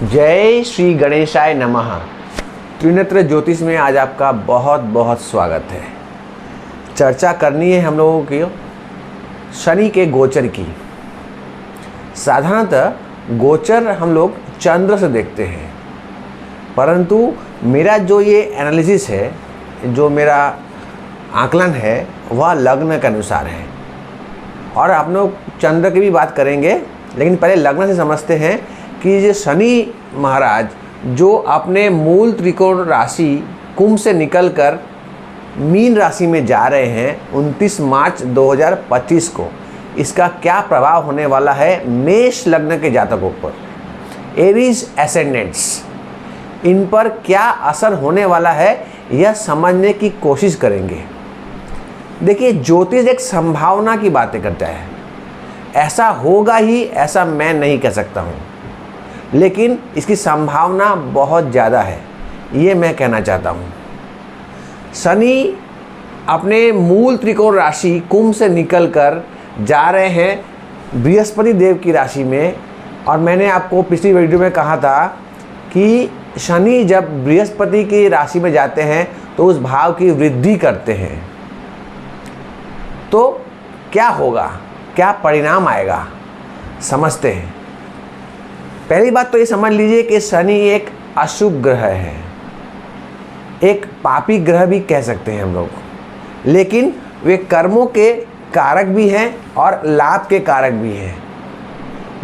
जय श्री गणेशाय नमः। त्रिनेत्र ज्योतिष में आज आपका बहुत बहुत स्वागत है। चर्चा करनी है हम लोगों की शनि के गोचर की। साधारणतः गोचर हम लोग चंद्र से देखते हैं, परंतु मेरा जो ये एनालिसिस है, जो मेरा आकलन है, वह लग्न के अनुसार है। और आप लोग चंद्र की भी बात करेंगे, लेकिन पहले लग्न से समझते हैं कि ये शनि महाराज जो अपने मूल त्रिकोण राशि कुंभ से निकलकर मीन राशि में जा रहे हैं 29 मार्च 2025 को, इसका क्या प्रभाव होने वाला है मेष लग्न के जातकों पर, एरीज एसेंडेंट्स, इन पर क्या असर होने वाला है, यह समझने की कोशिश करेंगे। देखिए, ज्योतिष एक संभावना की बातें करता है। ऐसा होगा ही ऐसा मैं नहीं कह सकता हूँ, लेकिन इसकी संभावना बहुत ज़्यादा है, ये मैं कहना चाहता हूँ। शनि अपने मूल त्रिकोण राशि कुंभ से निकलकर जा रहे हैं बृहस्पति देव की राशि में। और मैंने आपको पिछली वीडियो में कहा था कि शनि जब बृहस्पति की राशि में जाते हैं तो उस भाव की वृद्धि करते हैं। तो क्या होगा, क्या परिणाम आएगा, समझते हैं। पहली बात तो ये समझ लीजिए कि शनि एक अशुभ ग्रह है, एक पापी ग्रह भी कह सकते हैं हम लोग, लेकिन वे कर्मों के कारक भी हैं और लाभ के कारक भी हैं।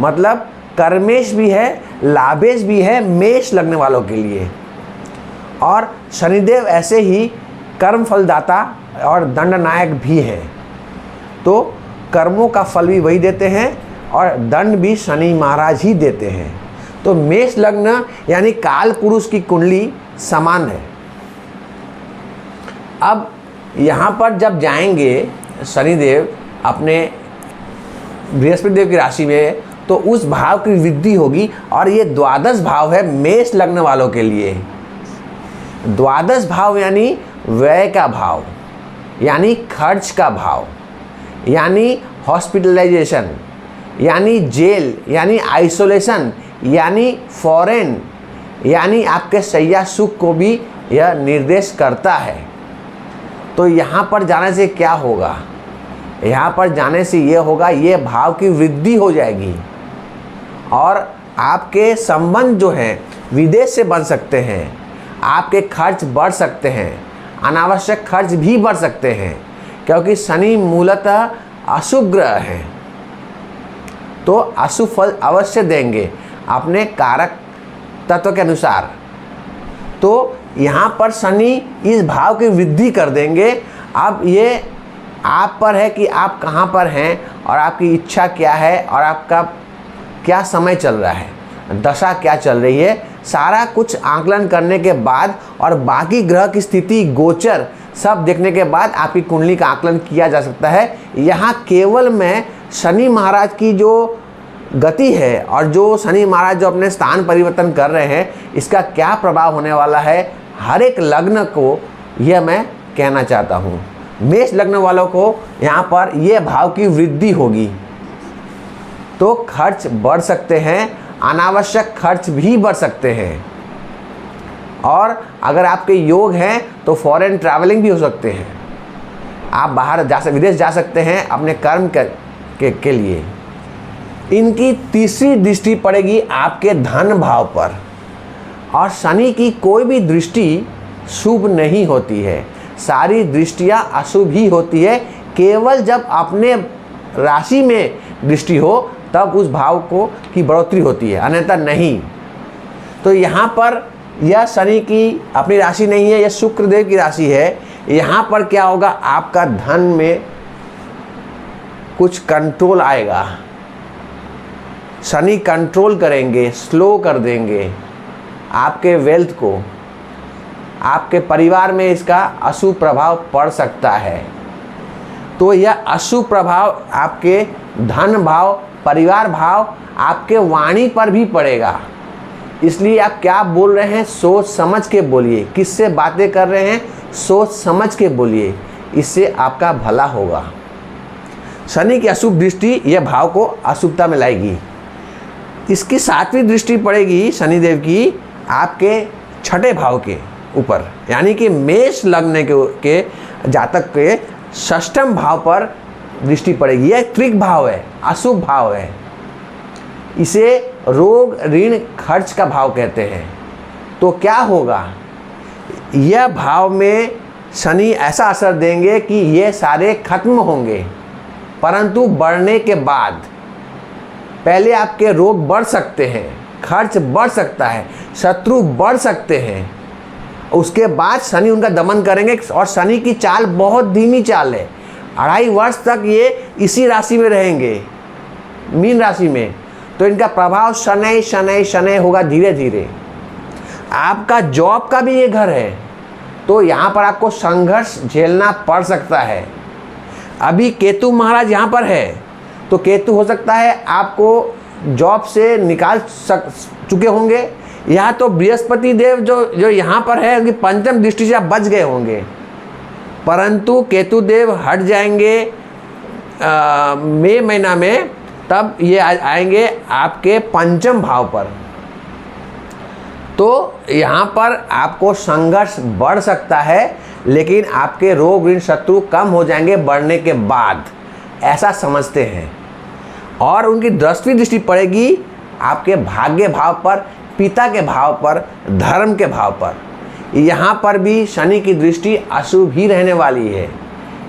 मतलब कर्मेश भी है, लाभेश भी है मेष लगने वालों के लिए। और शनिदेव ऐसे ही कर्म फलदाता और दंडनायक भी हैं, तो कर्मों का फल भी वही देते हैं और दंड भी शनि महाराज ही देते हैं। तो मेष लग्न यानी काल पुरुष की कुंडली समान है। अब यहाँ पर जब जाएंगे शनिदेव अपने बृहस्पति देव की राशि में, तो उस भाव की वृद्धि होगी। और ये द्वादश भाव है मेष लग्न वालों के लिए। द्वादश भाव यानी व्यय का भाव, यानी खर्च का भाव, यानी हॉस्पिटलाइजेशन, यानी जेल, यानी आइसोलेशन, यानी फॉरेन, यानी आपके शैया सुख को भी यह निर्देश करता है। तो यहाँ पर जाने से क्या होगा? यहाँ पर जाने से ये होगा, ये भाव की वृद्धि हो जाएगी और आपके संबंध जो हैं विदेश से बन सकते हैं, आपके खर्च बढ़ सकते हैं, अनावश्यक खर्च भी बढ़ सकते हैं, क्योंकि शनि मूलतः अशुभ ग्रह है। तो अशुभ फल अवश्य देंगे अपने कारक तत्व के अनुसार। तो यहाँ पर शनि इस भाव की वृद्धि कर देंगे। अब ये आप पर है कि आप कहाँ पर हैं और आपकी इच्छा क्या है और आपका क्या समय चल रहा है, दशा क्या चल रही है, सारा कुछ आकलन करने के बाद और बाकी ग्रह की स्थिति, गोचर सब देखने के बाद आपकी कुंडली का आकलन किया जा सकता है। यहाँ केवल मैं शनि महाराज की जो गति है और जो शनि महाराज जो अपने स्थान परिवर्तन कर रहे हैं, इसका क्या प्रभाव होने वाला है हर एक लग्न को, यह मैं कहना चाहता हूँ। मेष लग्न वालों को यहाँ पर यह भाव की वृद्धि होगी, तो खर्च बढ़ सकते हैं, अनावश्यक खर्च भी बढ़ सकते हैं। और अगर आपके योग हैं तो फॉरेन ट्रैवलिंग भी हो सकते हैं, आप बाहर विदेश जा सकते हैं अपने कर्म के लिए। इनकी तीसरी दृष्टि पड़ेगी आपके धन भाव पर, और शनि की कोई भी दृष्टि शुभ नहीं होती है, सारी दृष्टियां अशुभ ही होती है। केवल जब अपने राशि में दृष्टि हो तब उस भाव को की बढ़ोतरी होती है, अन्यथा नहीं। तो यहाँ पर यह शनि की अपनी राशि नहीं है, यह शुक्र देव की राशि है। यहाँ पर क्या होगा, आपका धन में कुछ कंट्रोल आएगा, शनि कंट्रोल करेंगे, स्लो कर देंगे आपके वेल्थ को। आपके परिवार में इसका अशुभ प्रभाव पड़ सकता है। तो यह अशुभ प्रभाव आपके धन भाव, परिवार भाव, आपके वाणी पर भी पड़ेगा। इसलिए आप क्या बोल रहे हैं सोच समझ के बोलिए, किससे बातें कर रहे हैं सोच समझ के बोलिए, इससे आपका भला होगा। शनि की अशुभ दृष्टि यह भाव को अशुभता में लाएगी। इसकी 7वीं दृष्टि पड़ेगी शनिदेव की आपके 6ठे भाव के ऊपर, यानी कि मेष लग्न के जातक के 6ठम भाव पर दृष्टि पड़ेगी। यह त्रिक भाव है, अशुभ भाव है। इसे रोग ऋण खर्च का भाव कहते हैं। तो क्या होगा, यह भाव में शनि ऐसा असर देंगे कि ये सारे खत्म होंगे, परंतु बढ़ने के बाद पहले आपके रोग बढ़ सकते हैं, खर्च बढ़ सकता है, शत्रु बढ़ सकते हैं, उसके बाद शनि उनका दमन करेंगे। और शनि की चाल बहुत धीमी चाल है, 2.5 वर्ष तक ये इसी राशि में रहेंगे, मीन राशि में। तो इनका प्रभाव शनै शनै शनै होगा धीरे धीरे। आपका जॉब का भी ये घर है, तो यहाँ पर आपको संघर्ष झेलना पड़ सकता है। अभी केतु महाराज यहाँ पर है, तो केतु हो सकता है आपको जॉब से निकाल चुके होंगे। यहाँ तो बृहस्पति देव जो यहाँ पर है, उनकी 5म दृष्टि से आप बच गए होंगे, परंतु केतु देव हट जाएंगे मई महीना में, तब ये आएंगे आपके 5म भाव पर। तो यहाँ पर आपको संघर्ष बढ़ सकता है, लेकिन आपके रोग ऋण शत्रु कम हो जाएंगे बढ़ने के बाद, ऐसा समझते हैं। और उनकी 10वीं दृष्टि पड़ेगी आपके भाग्य भाव पर, पिता के भाव पर, धर्म के भाव पर। यहाँ पर भी शनि की दृष्टि अशुभ ही रहने वाली है।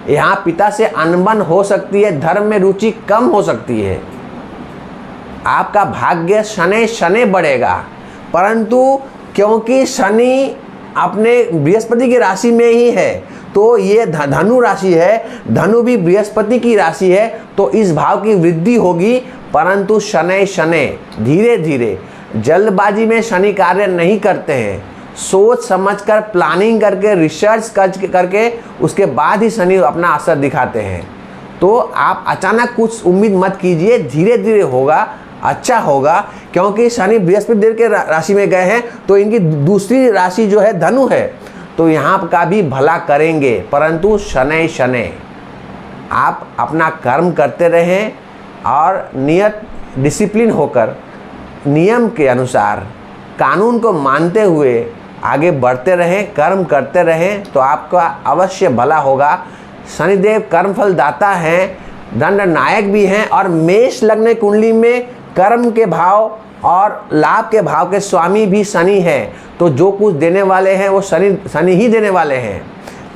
यहाँ पिता से अनबन हो सकती है, धर्म में रुचि कम हो सकती है। आपका भाग्य शनै शनै बढ़ेगा, परंतु क्योंकि शनि अपने बृहस्पति की राशि में ही है, तो ये धनु राशि है, धनु भी बृहस्पति की राशि है, तो इस भाव की वृद्धि होगी, परंतु शनै शनै धीरे धीरे। जल्दबाजी में शनि कार्य नहीं करते हैं, सोच समझकर प्लानिंग करके रिसर्च करके उसके बाद ही शनि अपना असर दिखाते हैं। तो आप अचानक कुछ उम्मीद मत कीजिए, धीरे धीरे होगा, अच्छा होगा। क्योंकि शनि बृहस्पति देव के राशि में गए हैं, तो इनकी दूसरी राशि जो है धनु है, तो यहाँ का भी भला करेंगे, परंतु शनै शनै। आप अपना कर्म करते रहें और नियत डिसिप्लिन होकर नियम के अनुसार कानून को मानते हुए आगे बढ़ते रहें, कर्म करते रहें, तो आपका अवश्य भला होगा। शनिदेव कर्मफल दाता हैं, दंड नायक भी हैं, और मेष लग्न कुंडली में कर्म के भाव और लाभ के भाव के स्वामी भी शनि है। तो जो कुछ देने वाले हैं वो शनि ही देने वाले हैं,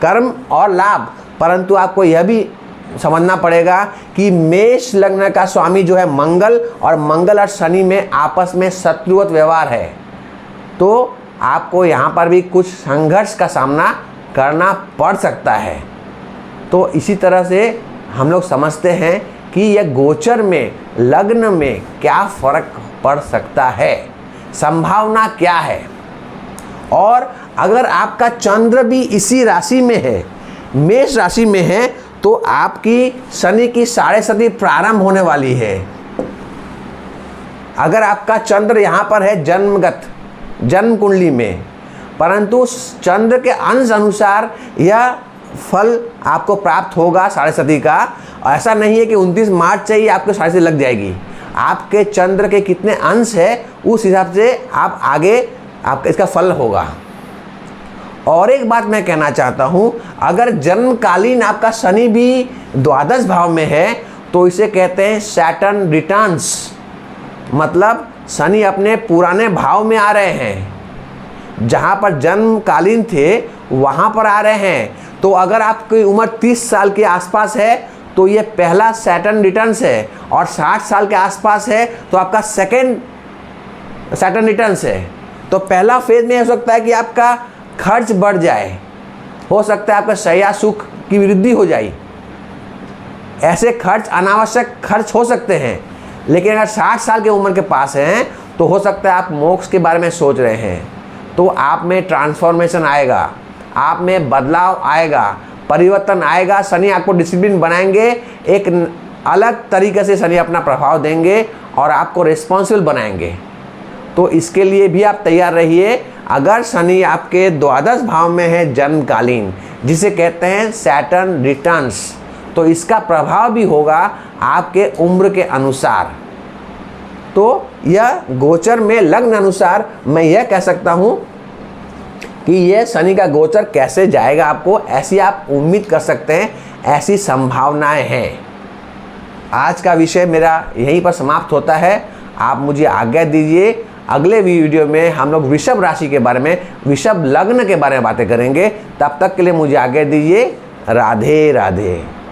कर्म और लाभ। परंतु आपको यह भी समझना पड़ेगा कि मेष लग्न का स्वामी जो है मंगल, और मंगल और शनि में आपस में शत्रुवत व्यवहार है। तो आपको यहाँ पर भी कुछ संघर्ष का सामना करना पड़ सकता है। तो इसी तरह से हम लोग समझते हैं कि यह गोचर में, लग्न में क्या फर्क पड़ सकता है, संभावना क्या है। और अगर आपका चंद्र भी इसी राशि में है, मेष राशि में है, तो आपकी शनि की 7.5 प्रारंभ होने वाली है। अगर आपका चंद्र यहाँ पर है जन्मगत, जन्म कुंडली में, परंतु चंद्र के अंश अनुसार यह फल आपको प्राप्त होगा 7.5 का। ऐसा नहीं है कि 29 मार्च से ही आपको 7.5 लग जाएगी। आपके चंद्र के कितने अंश है उस हिसाब से आप आगे आपका इसका फल होगा। और एक बात मैं कहना चाहता हूँ, अगर जन्मकालीन आपका शनि भी द्वादश भाव में है, तो इसे कहते हैं सैटर्न रिटर्न्स, मतलब शनि अपने पुराने भाव में आ रहे हैं, जहाँ पर जन्मकालीन थे वहाँ पर आ रहे हैं। तो अगर आपकी उम्र 30 साल के आसपास है तो ये पहला सैटर्न रिटर्न्स है, और 60 साल के आसपास है तो आपका सेकेंड सैटर्न रिटर्न्स है। तो पहला फेज में हो सकता है कि आपका खर्च बढ़ जाए, हो सकता है आपका शैया सुख की वृद्धि हो जाए, ऐसे खर्च अनावश्यक खर्च हो सकते हैं। लेकिन अगर 60 साल की उम्र के पास हैं तो हो सकता है आप मोक्ष के बारे में सोच रहे हैं, तो आप में ट्रांसफॉर्मेशन आएगा, आप में बदलाव आएगा, परिवर्तन आएगा। शनि आपको डिसिप्लिन बनाएंगे, एक अलग तरीके से शनि अपना प्रभाव देंगे और आपको रिस्पॉन्सिबल बनाएंगे। तो इसके लिए भी आप तैयार रहिए। अगर शनि आपके द्वादश भाव में है जन्मकालीन, जिसे कहते हैं सैटर्न रिटर्न्स, तो इसका प्रभाव भी होगा आपके उम्र के अनुसार। तो यह गोचर में लग्न अनुसार मैं यह कह सकता हूँ कि यह शनि का गोचर कैसे जाएगा आपको, ऐसी आप उम्मीद कर सकते हैं, ऐसी संभावनाएं हैं। आज का विषय मेरा यहीं पर समाप्त होता है। आप मुझे आज्ञा दीजिए, अगले वीडियो में हम लोग वृषभ राशि के बारे में, वृषभ लग्न के बारे में बातें करेंगे। तब तक के लिए मुझे आज्ञा दीजिए। राधे राधे।